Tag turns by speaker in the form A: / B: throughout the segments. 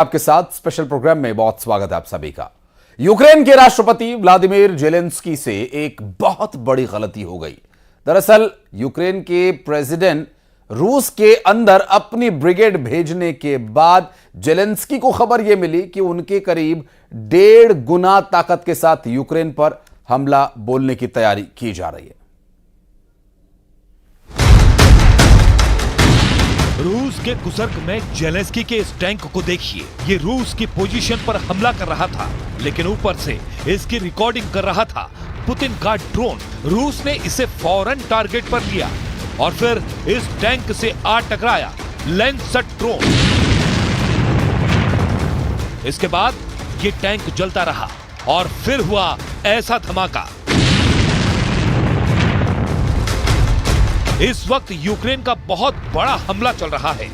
A: आपके साथ special programme में बहुत स्वागत है आप सभी का। यूक्रेन के राष्ट्रपति व्लादिमीर जेलेंस्की से एक बहुत बड़ी गलती हो गई। दरअसल यूक्रेन के प्रेसिडेंट रूस के अंदर अपनी ब्रिगेड भेजने के बाद जेलेंस्की को खबर यह मिली कि उनके करीब 1.5 गुना ताकत के साथ यूक्रेन पर हमला बोलने की तैयारी की जा रही है।
B: रूस के कुसर्क में जेलेंस्की के इस टैंक को देखिए। ये रूस की पोजीशन पर हमला कर रहा था, लेकिन ऊपर से इसकी रिकॉर्डिंग कर रहा था पुतिन का ड्रोन। रूस ने इसे फौरन टारगेट पर लिया और फिर इस टैंक से आ टकराया लैंसट ड्रोन। इसके बाद ये टैंक जलता रहा और फिर हुआ ऐसा धमाका। इस वक्त यूक्रेन का बहुत बड़ा हमला चल रहा है।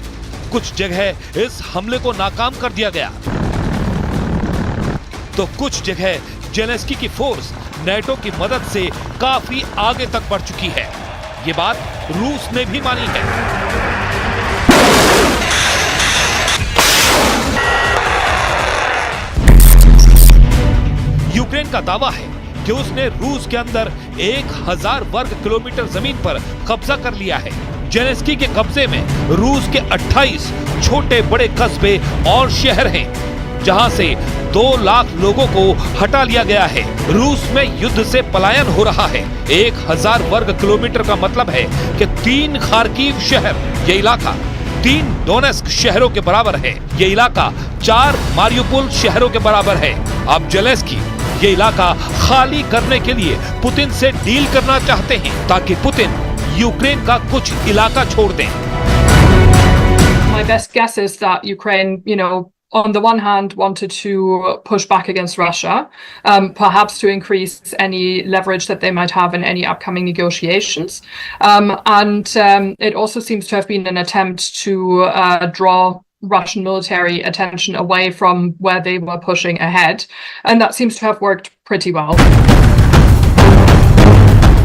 B: कुछ जगह इस हमले को नाकाम कर दिया गया, तो कुछ जगह जेलेंस्की की फोर्स नेटो की मदद से काफी आगे तक बढ़ चुकी है। ये बात रूस ने भी मानी है। यूक्रेन का दावा है कि उसने रूस के अंदर 1000 वर्ग किलोमीटर जमीन पर कब्जा कर लिया है। जेलेंस्की के कब्जे में रूस के 28 छोटे बड़े कस्बे और शहर हैं, जहां से 2 लाख लोगों को हटा लिया गया है। रूस में युद्ध से पलायन हो रहा है। 1000 वर्ग किलोमीटर का मतलब है कि 3 खार्किव शहर, ये इलाका 3 डोनेस्क शहरों के बराबर है। ये इलाका 4 मारियुपोल शहरों के बराबर है। अब जेलेंस्की ये इलाका खाली करने के लिए पुतिन से डील करना चाहते हैं, ताकि पुतिन यूक्रेन का कुछ इलाका छोड़ दें।
C: My best guess is that Ukraine, on the one hand wanted to push back against Russia, perhaps to increase any leverage that they might have in any upcoming negotiations. It also seems to have been an attempt to draw Russian military attention away from where they were pushing ahead, and that seems to have worked pretty well.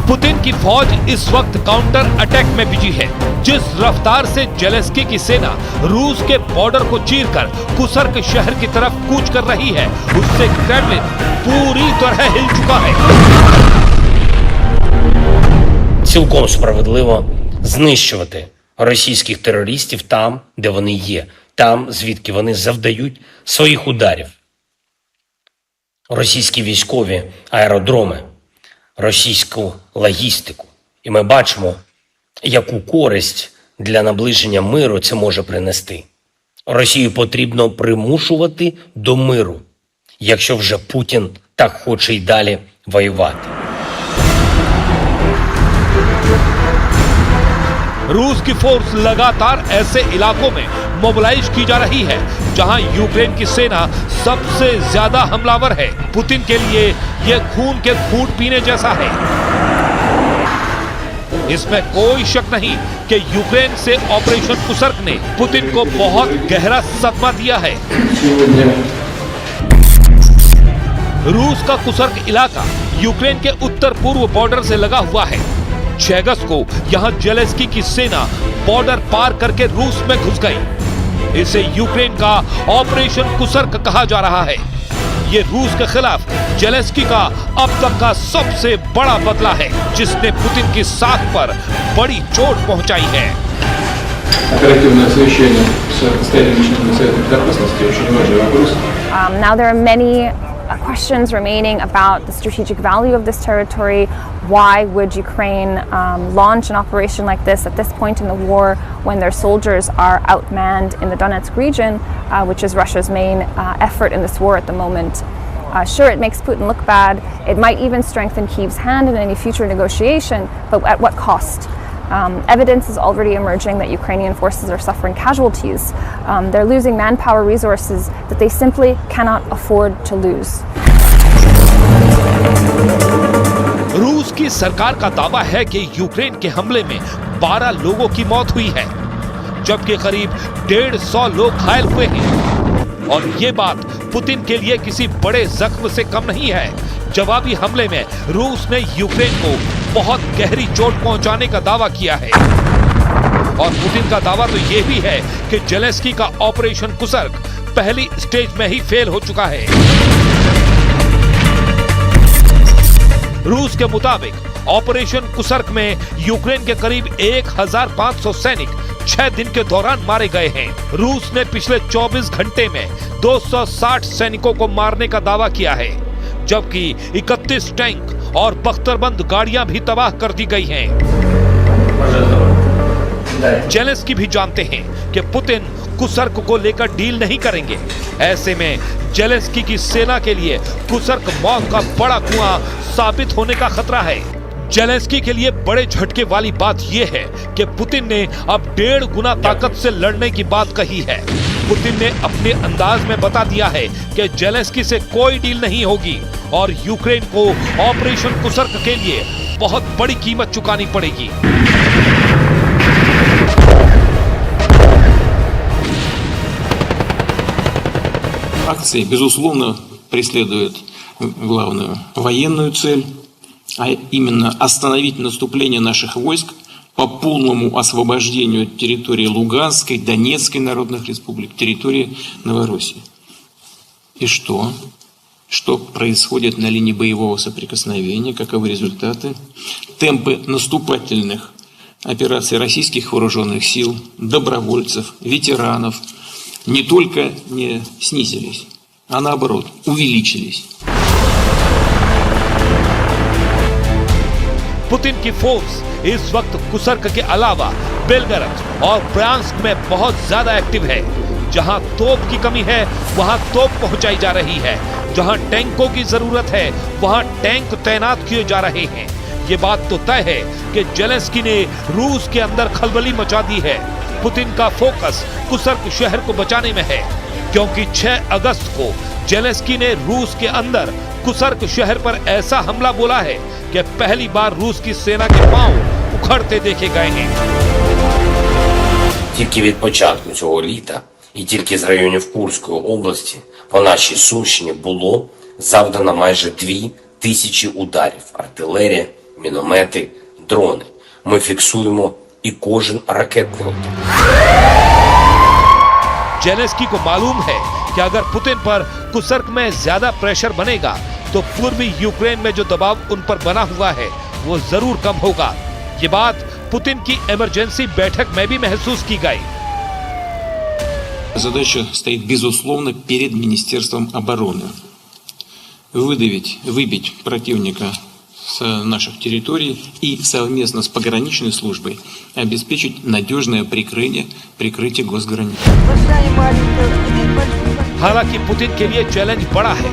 B: Putin की फौज इस वक्त counter attack में busy है। जिस रफ्तार से Zelensky की सेना रूस के बॉर्डर को चीरकर कुसर्क शहर की तरफ कूच कर रही है, उससे क्रेमलिन पूरी तरह हिल चुका है।
D: Цілком справедливо знищувати російських терористів там, де вони є, там, звідки вони завдають своїх ударів. Російські військові аеродроми, російську логістику. І ми бачимо, яку користь для наближення миру це може принести. Росію потрібно примушувати до миру, якщо вже Путін так хоче й далі воювати.
B: रूस की फोर्स लगातार ऐसे इलाकों में मोबिलाइज की जा रही है जहां यूक्रेन की सेना सबसे ज्यादा हमलावर है। पुतिन के लिए यह खून के घूंट पीने जैसा है। इसमें कोई शक नहीं कि यूक्रेन से ऑपरेशन कुसर्क ने पुतिन को बहुत गहरा सदमा दिया है। रूस का कुसर्क इलाका यूक्रेन के उत्तर पूर्व बॉर्डर से लगा हुआ है। 6 अगस्त को यहां जेलेंस्की की सेना बॉर्डर पार करके रूस में घुस गई। इसे यूक्रेन का ऑपरेशन कुसर्क कहा जा रहा है। ये रूस के खिलाफ जेलेंस्की का अब तक का सबसे बड़ा बदला है, जिसने पुतिन की साख पर बड़ी चोट पहुंचाई है।
E: Now there are many questions remaining about the strategic value of this territory. Why would Ukraine launch an operation like this at this point in the war when their soldiers are outmanned in the Donetsk region, which is Russia's main effort in this war at the moment? Sure, it makes Putin look bad. It might even strengthen Kyiv's hand in any future negotiation, but at what cost? Evidence is already emerging that Ukrainian forces are suffering casualties. They're losing manpower resources that they simply cannot afford to lose.
B: रूस की सरकार का दावा है कि Ukraine के हमले में 12 लोगों की मौत हुई है, जबकि करीब 150 लोग घायल हुए हैं। और ये बात पुतिन के लिए किसी बड़े जख्म से कम नहीं है। जवाबी हमले में रूस ने यूक्रेन को बहुत गहरी चोट पहुंचाने का दावा किया है। और पुतिन का दावा तो यह भी है कि जेलेंस्की का ऑपरेशन कुसर्क पहली स्टेज में ही फेल हो चुका है। रूस के मुताबिक ऑपरेशन कुसर्क में यूक्रेन के करीब 1500 सैनिक 6 दिन के दौरान मारे गए हैं। रूस ने पिछले 24 घंटे में 260 सैनिकों को मारने का दावा किया है, जबकि 31 टैंक और बख्तरबंद गाड़ियां भी तबाह कर दी गई हैं। जेलेंस्की भी जानते हैं कि पुतिन कुसर्क को लेकर डील नहीं करेंगे। ऐसे में जेलेंस्की की सेना के लिए कुसर्क मौत का बड़ा कुआं साबित होने का खतरा है। जेलेंस्की के लिए बड़े झटके वाली बात यह है कि पुतिन ने अब 1.5 गुना ताकत से लड़ने की बात कही है। पुतिन ने अपने अंदाज में बता दिया है कि जेलेंस्की से कोई डील नहीं होगी और यूक्रेन को ऑपरेशन कुसर्क के लिए बहुत बड़ी कीमत चुकानी पड़ेगी।
F: Акции, безусловно, преследуют главную военную цель, а именно остановить наступление наших войск по полному освобождению территории Луганской, Донецкой народных республик, территории Новороссии. И что? Что происходит на линии боевого соприкосновения? Каковы результаты? Темпы наступательных операций российских вооруженных сил, добровольцев, ветеранов не только не снизились, а наоборот увеличились.
B: पुतिन की फोर्स इस वक्त कुसर्क के अलावा बेलगरद और ब्रांस्क में बहुत ज्यादा एक्टिव है। जहां तोप की कमी है वहां तोप पहुंचाई जा रही है, जहां टैंकों की जरूरत है वहां टैंक तैनात किए जा रहे हैं। ये बात तो तय है कि जेलेंस्की ने रूस के अंदर खलबली मचा दी है। पुतिन का फोकस कुसर्क शहर को बचाने में है, क्योंकि 6 अगस्त को जेलेंस्की ने रूस के अंदर कुसर्क शहर पर ऐसा हमला बोला है कि पहली बार रूस की सेना के पांव उखड़ते देखे गए हैं।
D: Тільки від початку цього літа і тільки з районів Курської області по нашій Сумщині було завдано майже 2000 ударів. Артилерія, міномети, дрони. Ми фіксуємо і кожен ракетний удар.
B: जेलेंस्की को मालूम है कि अगर पुतिन पर कुसर्क में ज्यादा प्रेशर बनेगा तो पूर्वी यूक्रेन में जो दबाव उन पर बना हुआ है वो जरूर कम होगा। ये बात पुतिन की इमरजेंसी बैठक में भी महसूस की गई।
F: Задача стоит, безусловно, перед Министерством обороны. Выбить противника с наших территорий и совместно с пограничной службой обеспечить надежное прикрытие госграниц.
B: हालांकि पुतिन के लिए चैलेंज बड़ा है।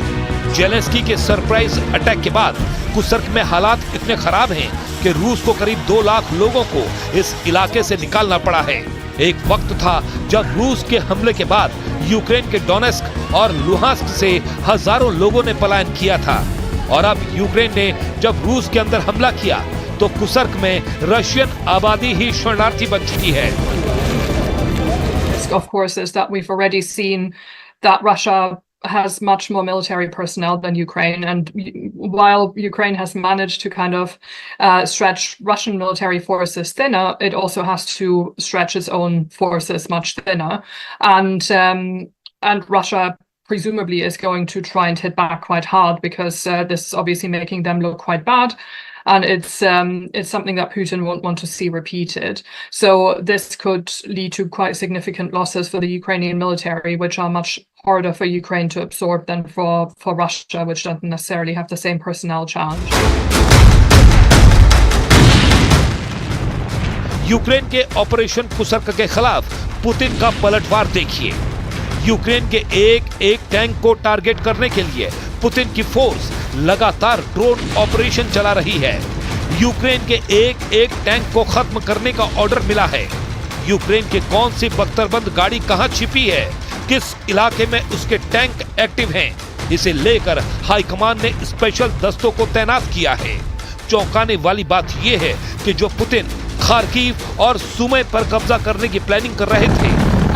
B: जेलेंस्की के सरप्राइज अटैक के बाद कुसर्क में हालात इतने खराब हैं कि रूस को करीब 2 लाख लोगों को इस इलाके से निकालना पड़ा है। एक वक्त था जब रूस के हमले के बाद यूक्रेन के डोनेस्क और लुहांस्क से हजारों लोगों ने पलायन किया था, और अब यूक्रेन ने जब रूस के अंदर हमला किया तो कुसर्क में रशियन आबादी ही शरणार्थी बन चुकी है।
C: Of course, is that we've already seen that Russia has much more military personnel than Ukraine, and while Ukraine has managed to kind of stretch Russian military forces thinner, it also has to stretch its own forces much thinner, and Russia presumably is going to try and hit back quite hard, because this is obviously making them look quite bad. And it's something that Putin won't want to see repeated. So this could lead to quite significant losses for the Ukrainian military, which are much harder for Ukraine to absorb than for Russia, which doesn't necessarily have the same personnel challenge.
B: Ukraine के operation कुसर्क के खिलाफ Putin का पलटवार देखिए। Ukraine के एक tank को target करने के लिए पुतिन की फोर्स लगातार ड्रोन ऑपरेशन चला रही है। यूक्रेन के एक टैंक को खत्म करने का ऑर्डर मिला है। यूक्रेन के कौन सी बख्तरबंद गाड़ी कहां छिपी है, किस इलाके में उसके टैंक एक्टिव हैं, इसे लेकर हाईकमान ने स्पेशल दस्तों को तैनात किया है। चौंकाने वाली बात यह है कि जो पुतिन खार्किव और सुमे पर कब्जा करने की प्लानिंग कर रहे थे,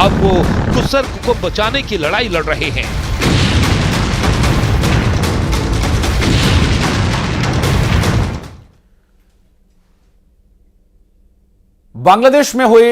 B: अब वो कुसर्क को बचाने की लड़ाई लड़ रहे हैं।
A: बांग्लादेश में हुए